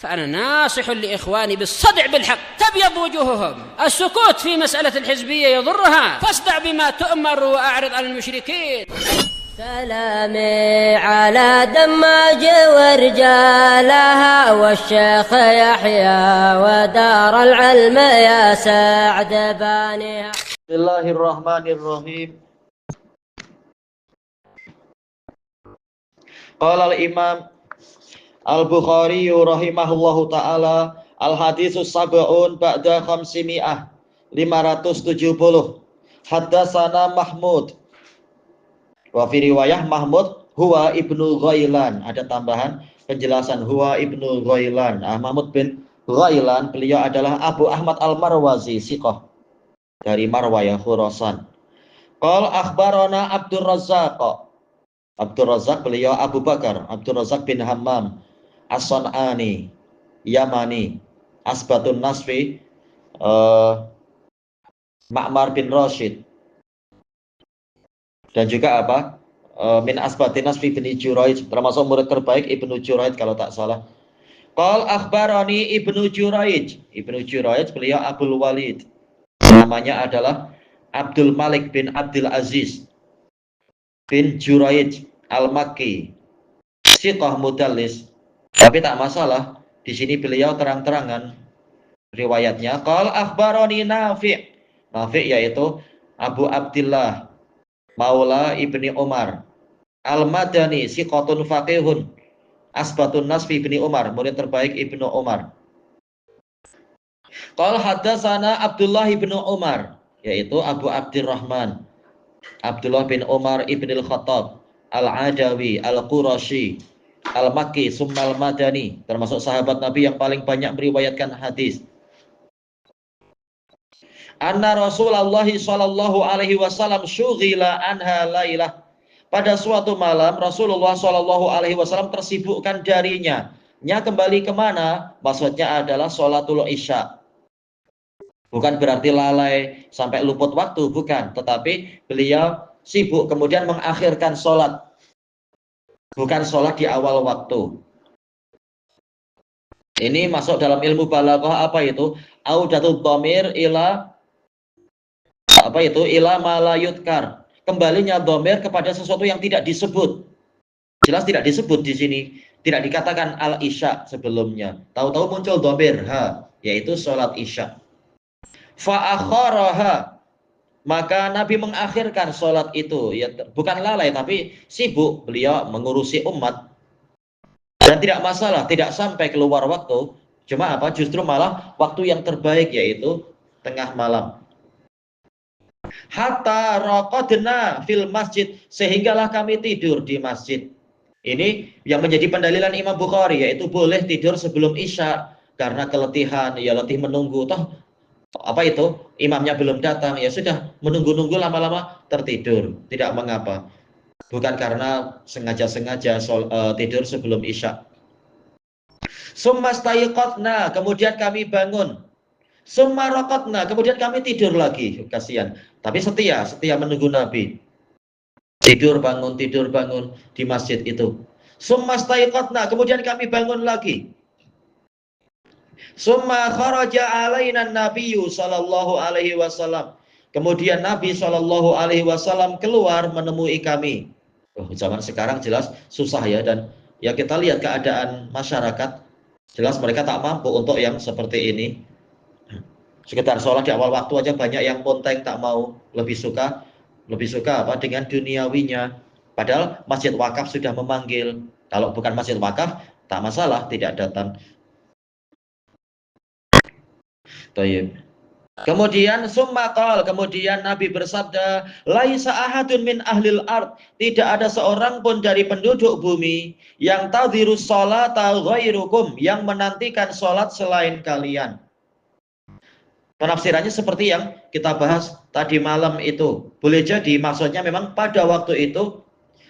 فأنا ناصح لإخواني بالصدع بالحق تبيض وجوههم. السكوت في مسألة الحزبية يضرها، فاصدع بما تؤمر وأعرض عن المشركين. سلامي على دماج ورجالها والشيخ يحيى ودار العلم يا سعد بانيها. بسم الله الرحمن الرحيم. قال الإمام Al-Bukhari rahimahullahu ta'ala al-haditsus sab'un ba'da khamsimi'ah 570. Haddatsana Mahmud wa fi riwayah Mahmud huwa ibnu Ghailan, ada tambahan penjelasan huwa ibnu Ghailan. Mahmud bin Ghailan beliau adalah Abu Ahmad Al-Marwazi siqah dari Marwaya Khurasan. Qal akhbarana Abdur Razzaq. Abdur Razzaq beliau Abu Bakar Abdur Razzaq bin Hammam As-San'ani Yamani Asbatun Nasfi Ma'mar bin Rashid, dan juga apa min Asbatin Nasfi bin Juraij, termasuk murid terbaik Ibnu Juraij kalau tak salah. Qal akhbarani Ibnu Juraij. Ibnu Juraij beliau Abdul Walid, namanya adalah Abdul Malik bin Abdul Aziz bin Juraij Al-Makki, siqah mudallis. Tapi tak masalah, di sini beliau terang-terangan riwayatnya. Qal akhbarani Nafi'. Nafi' yaitu Abu Abdillah Maula Ibni Umar Al-Madani, siqatun faqihun asbatun nasfi Ibni Umar, murid terbaik Ibnu Umar. Qal haddatsana Abdullah Ibnu Umar, yaitu Abu Abdurrahman Abdullah bin Umar Ibnil Khattab Al-Adawi Al-Qurashi Al-Makki Summal Madani, termasuk sahabat Nabi yang paling banyak meriwayatkan hadis. Anna Rasulullah sallallahu alaihi wasallam syughila anha lailah. Pada suatu malam Rasulullah sallallahu alaihi wasallam tersibukkan darinya. Nya kembali kemana? Maksudnya adalah sholatul isya. Bukan berarti lalai sampai luput waktu, bukan. Tetapi beliau sibuk kemudian mengakhirkan sholat. Bukan sholat di awal waktu. Ini masuk dalam ilmu balaghah apa itu? Audatul dhamir ila apa itu? Ila ma la yudkar. Kembalinya dhamir kepada sesuatu yang tidak disebut. Jelas tidak disebut di sini. Tidak dikatakan al-isya sebelumnya. Tahu-tahu muncul dhamir ha, yaitu sholat isya. Fa akharaha, maka Nabi mengakhirkan sholat itu, ya bukan lalai tapi sibuk beliau mengurusi umat, dan tidak masalah, tidak sampai keluar waktu, cuma apa, justru malah waktu yang terbaik yaitu tengah malam. Hatta raqadna fil masjid, sehinggalah kami tidur di masjid. Ini yang menjadi pendalilan Imam Bukhari, yaitu boleh tidur sebelum isya karena keletihan, ya letih menunggu, toh apa itu imamnya belum datang, ya sudah menunggu-nunggu lama-lama tertidur, tidak mengapa, bukan karena sengaja-sengaja tidur sebelum isya. Summa staiqatna, kemudian kami bangun. Summa raqatna, kemudian kami tidur lagi. Kasihan, tapi setia menunggu Nabi. Tidur bangun di masjid itu. Summa staiqatna, kemudian kami bangun lagi. Summa kharaja alaina nabiyyu sallallahu alaihi wasallam. Kemudian Nabi sallallahu alaihi wasallam keluar menemui kami. Zaman sekarang jelas susah ya, dan ya kita lihat keadaan masyarakat, jelas mereka tak mampu untuk yang seperti ini. Sekedar sholat di awal waktu aja banyak yang ponteng, tak mau, lebih suka apa dengan duniawinya. Padahal masjid wakaf sudah memanggil. Kalau bukan masjid wakaf tak masalah, tidak datang. Tayyib. Kemudian kemudian Nabi bersabda, laisa ahadun min ahlil ard, tidak ada seorang pun dari penduduk bumi yang tadhirus sholata ghairukum, yang menantikan sholat selain kalian. Penafsirannya seperti yang kita bahas tadi malam itu. Boleh jadi maksudnya memang pada waktu itu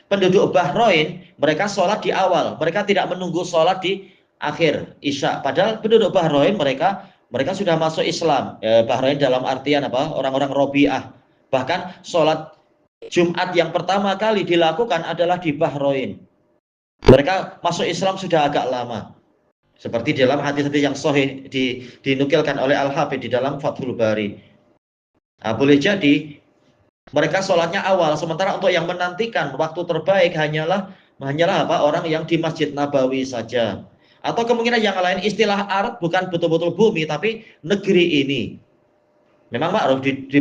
penduduk Bahrain mereka sholat di awal, mereka tidak menunggu sholat di akhir isya. Padahal penduduk Bahrain mereka sudah masuk Islam. Bahrain dalam artian apa? Orang-orang Robiah. Bahkan sholat Jumat yang pertama kali dilakukan adalah di Bahrain. Mereka masuk Islam sudah agak lama. Seperti dalam hadis-hadis yang sahih dinukilkan oleh Al-Hafidz di dalam Fathul Bari. Nah, boleh jadi mereka sholatnya awal, sementara untuk yang menantikan waktu terbaik hanyalah apa, orang yang di Masjid Nabawi saja. Atau kemungkinan yang lain, istilah ard bukan betul-betul bumi, tapi negeri ini. Memang ma'ruf di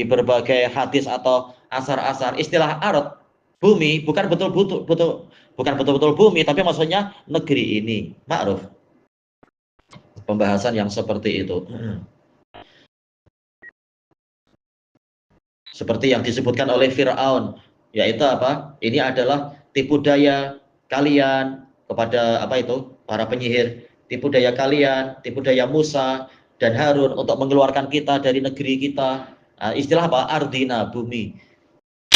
berbagai hadis atau asar-asar, istilah ard bumi bukan betul-betul bumi, tapi maksudnya negeri ini. Ma'ruf. Pembahasan yang seperti itu. Seperti yang disebutkan oleh Fir'aun, yaitu apa? Ini adalah tipu daya kalian kepada apa itu? Para penyihir, tipu daya kalian, tipu daya Musa dan Harun untuk mengeluarkan kita dari negeri kita. Nah, istilah apa? Ardina, bumi.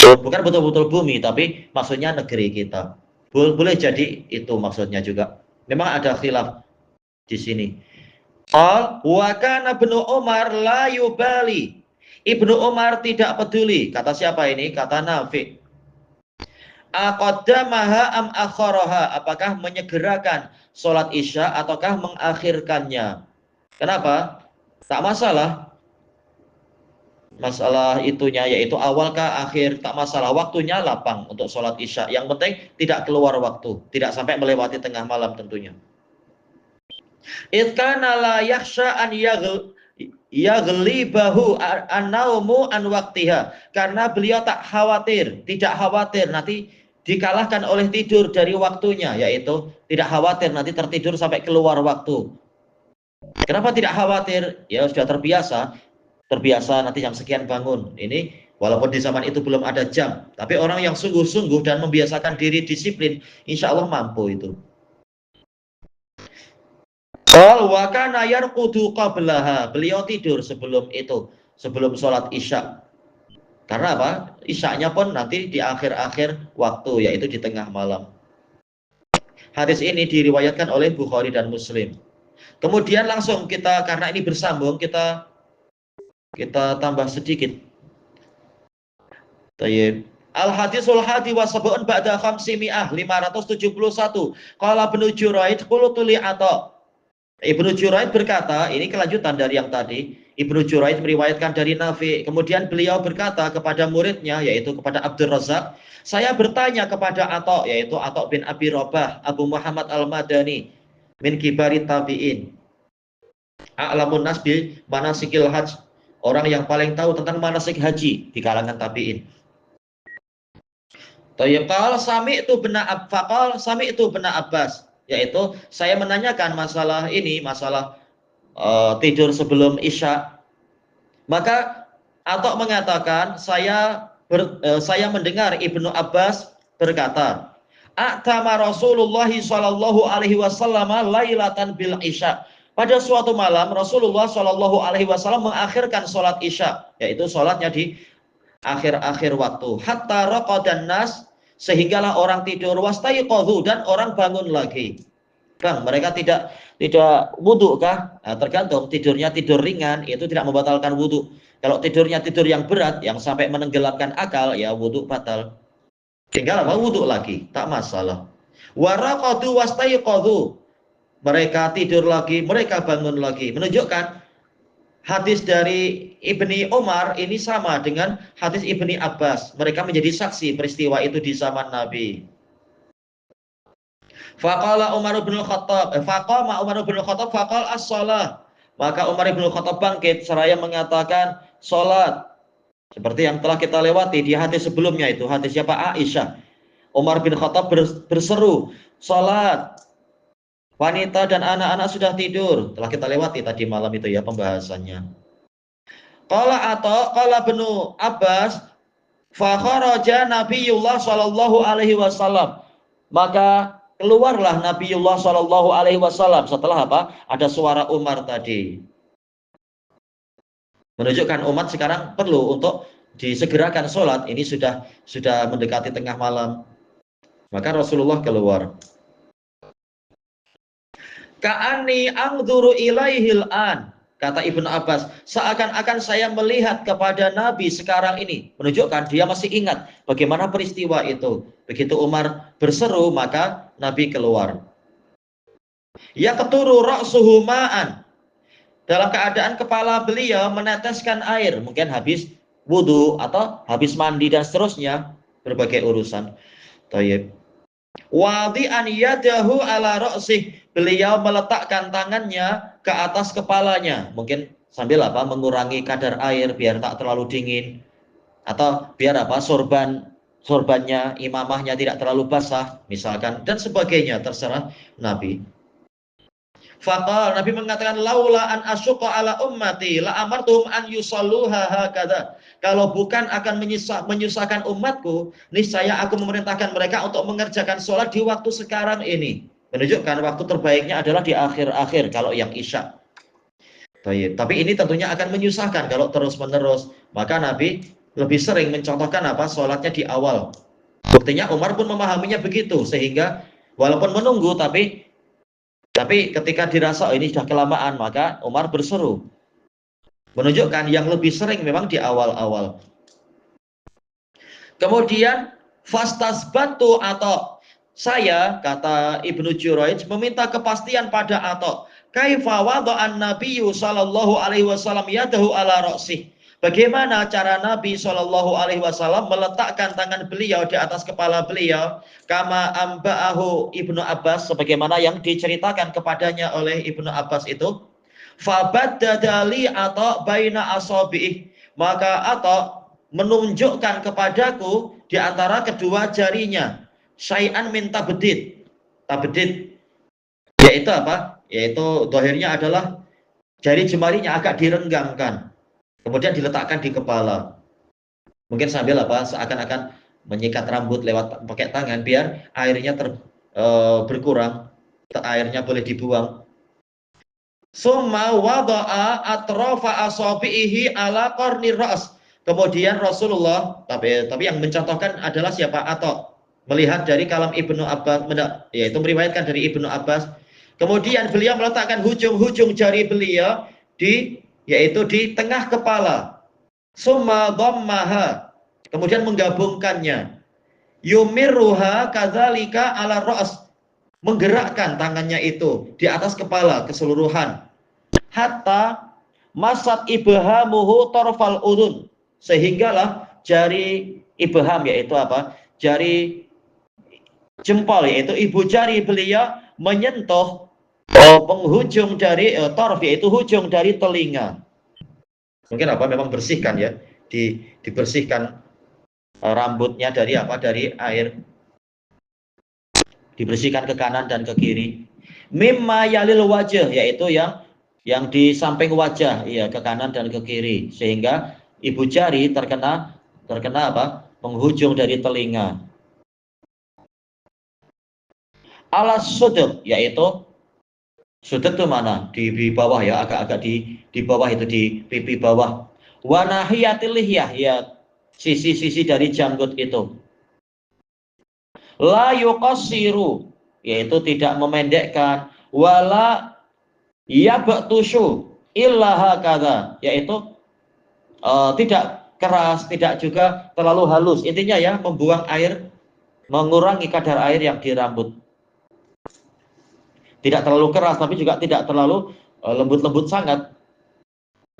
Bukan betul-betul bumi, tapi maksudnya negeri kita. Boleh jadi itu maksudnya juga. Memang ada khilaf di sini. Wa kana Ibnu Umar la yubali. Ibnu Umar tidak peduli. Kata siapa ini? Kata Nafi. Aqaddamaha am akharaha? Apakah menyegerakan sholat Isya ataukah mengakhirkannya? Kenapa? Tak masalah. Masalah itunya yaitu awalkah akhir, tak masalah. Waktunya lapang untuk sholat Isya. Yang penting tidak keluar waktu, tidak sampai melewati tengah malam tentunya. Idkana la yakhsha an yaghlibahu an-naumu an waqtiha, karena beliau tidak khawatir nanti dikalahkan oleh tidur dari waktunya, yaitu tidak khawatir nanti tertidur sampai keluar waktu. Kenapa tidak khawatir? Ya sudah terbiasa nanti jam sekian bangun. Ini walaupun di zaman itu belum ada jam, tapi orang yang sungguh-sungguh dan membiasakan diri disiplin, insya Allah mampu itu. Wa kana yarqudu qablaha. Beliau tidur sebelum itu, sebelum sholat Isya. Karena apa? Isyanya pun nanti di akhir-akhir waktu, yaitu di tengah malam. Hadis ini diriwayatkan oleh Bukhari dan Muslim. Kemudian langsung kita, karena ini bersambung, kita tambah sedikit. Tayyib. Al-hadisul hadi wa sab'un ba'da khamsimi'ah 571. Qala Ibnu Juraid qultu li Atha. Ibnu Juraid berkata, ini kelanjutan dari yang tadi. Ibnu Juraid meriwayatkan dari Nafi. Kemudian beliau berkata kepada muridnya, yaitu kepada Abdul Razak, saya bertanya kepada Atha, yaitu Atha bin Abi Rabah, Abu Muhammad Al-Madani, min kibari tabi'in. A'lamun nas bi manasikil hajj. Orang yang paling tahu tentang manasik haji di kalangan tabi'in. Tayyibal sami itu benar faqal sami itu benar Abbas, yaitu saya menanyakan masalah ini, masalah tidur sebelum Isya. Maka Atha mengatakan saya mendengar Ibnu Abbas berkata, "A'tama Rasulullah sallallahu alaihi wasallam lailatan bil Isya." Pada suatu malam Rasulullah sallallahu alaihi wasallam mengakhirkan sholat Isya, yaitu sholatnya di akhir-akhir waktu. Hatta raqadan nas, sehinggalah orang tidur, wastaiqadhu, dan orang bangun lagi. Bang, mereka tidak wudu kah? Nah, tergantung, tidurnya tidur ringan itu tidak membatalkan wudu. Kalau tidurnya tidur yang berat yang sampai menenggelamkan akal, ya wudu batal. Tinggal apa? Wudu lagi, tak masalah. Waraqadu wastaiqadhu, mereka tidur lagi, mereka bangun lagi. Menunjukkan hadis dari Ibni Umar ini sama dengan hadis Ibni Abbas. Mereka menjadi saksi peristiwa itu di zaman Nabi. Faqala Umar bin Khattab, faqama Umar bin Khattab faqal as-shalah. Maka Umar bin Khattab bangkit seraya mengatakan salat. Seperti yang telah kita lewati di hadis sebelumnya itu, hadis siapa? Aisyah. Umar bin Khattab berseru, salat. Wanita dan anak-anak sudah tidur. Telah kita lewati tadi malam itu ya pembahasannya. Qala Ibnu Abbas, fa kharaja Nabiullah sallallahu alaihi wasallam. Maka keluarlah Nabiullah sallallahu alaihi wasallam setelah apa? Ada suara Umar tadi. Menunjukkan umat sekarang perlu untuk disegerakan sholat. Ini sudah mendekati tengah malam. Maka Rasulullah keluar. Ka'ani angduru ilaihil an, kata Ibnu Abbas, seakan-akan saya melihat kepada Nabi sekarang ini. Menunjukkan dia masih ingat bagaimana peristiwa itu. Begitu Umar berseru, maka Nabi keluar. Yaqturu ra'suhu ma'an. Dalam keadaan kepala beliau meneteskan air, mungkin habis wudu atau habis mandi dan seterusnya, berbagai urusan. Tayyib. Wadi'an yadahu ala ra'sih. Beliau meletakkan tangannya ke atas kepalanya, mungkin sambil apa? Mengurangi kadar air biar tak terlalu dingin, atau biar apa? Sorbannya, imamahnya tidak terlalu basah, misalkan, dan sebagainya, terserah Nabi. Faqal, Nabi mengatakan, laula an asyqa ala ummati la amartuhum an yusalluha hakadha. Kalau bukan akan menyusahkan umatku, niscaya aku memerintahkan mereka untuk mengerjakan sholat di waktu sekarang ini. Menunjukkan waktu terbaiknya adalah di akhir-akhir kalau yang isya. Tapi ini tentunya akan menyusahkan kalau terus-menerus. Maka Nabi lebih sering mencontohkan apa? Sholatnya di awal. Buktinya Umar pun memahaminya begitu, sehingga walaupun menunggu tapi ketika dirasa ini sudah kelamaan, maka Umar berseru. Menunjukkan yang lebih sering memang di awal-awal. Kemudian fastasbantu atau saya, kata Ibnu Jurayj, meminta kepastian pada Ato. Kaifa wada'an Nabiyyu sallallahu alaihi wasallam yadahu ala ra'sih. Bagaimana cara Nabi sallallahu alaihi wasallam meletakkan tangan beliau di atas kepala beliau, kama amba'ahu Ibnu Abbas, sebagaimana yang diceritakan kepadanya oleh Ibnu Abbas itu. Fabaddadali atau baina asabi'ih, maka atau menunjukkan kepadaku di antara kedua jarinya syai'an min tabdid. Tabdid yaitu apa? Yaitu dohirnya adalah jari jemarinya agak direnggangkan, kemudian diletakkan di kepala. Mungkin sambil apa? Seakan-akan menyikat rambut lewat pakai tangan biar airnya berkurang, airnya boleh dibuang. Summa wada'a atrafa asabihi ala qarnir ra's. Kemudian Rasulullah, tapi yang mencontohkan adalah siapa? Atau melihat dari kalam Ibnu Abbas, yaitu meriwayatkan dari Ibnu Abbas. Kemudian beliau meletakkan hujung-hujung jari beliau yaitu di tengah kepala. Summa dhammaha, kemudian menggabungkannya. Yumirruha kadzalika ala ra's, menggerakkan tangannya itu di atas kepala keseluruhan. Hatta masat ibhamuhu torfal udun, sehinggalah jari ibham, yaitu apa? Jari jempol, yaitu ibu jari beliau menyentuh penghujung dari torf, yaitu hujung dari telinga. Mungkin apa? Memang bersihkan ya, dibersihkan rambutnya dari apa? Dari air. Dibersihkan ke kanan dan ke kiri. Mimma yalil wajah, yaitu yang di samping wajah, ya, ke kanan dan ke kiri, sehingga ibu jari terkena apa? Penghujung dari telinga. Alas sudut, yaitu sudut itu mana? Di bawah ya, agak-agak di bawah itu, di pipi bawah. Wa nahiyatil lihyah, ya, sisi-sisi dari janggut itu. La yuqassiru, yaitu tidak memendekkan. Wala yabtushu illa hakadha, yaitu tidak keras, tidak juga terlalu halus. Intinya ya, membuang air, mengurangi kadar air yang di rambut. Tidak terlalu keras, tapi juga tidak terlalu lembut-lembut sangat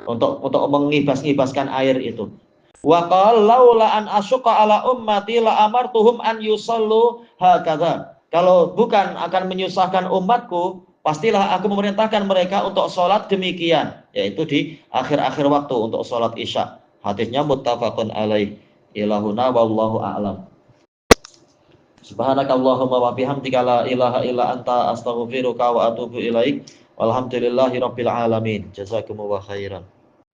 untuk mengibas-ngibaskan air itu. Wa qala laula an asyqa ala ummati la amartuhum an yusallu hakadha. Kalau bukan akan menyusahkan umatku, pastilah aku memerintahkan mereka untuk sholat demikian, yaitu di akhir-akhir waktu untuk sholat isya. Hadisnya muttafaqun alaih. Ilahuna wallahu a'lam. Subhanakallahumma wa bihamdika la ilaha illa anta astaghfiruka wa atubu ilaik. Walhamdulillahi rabbil alamin. Jazakumullahu khairan.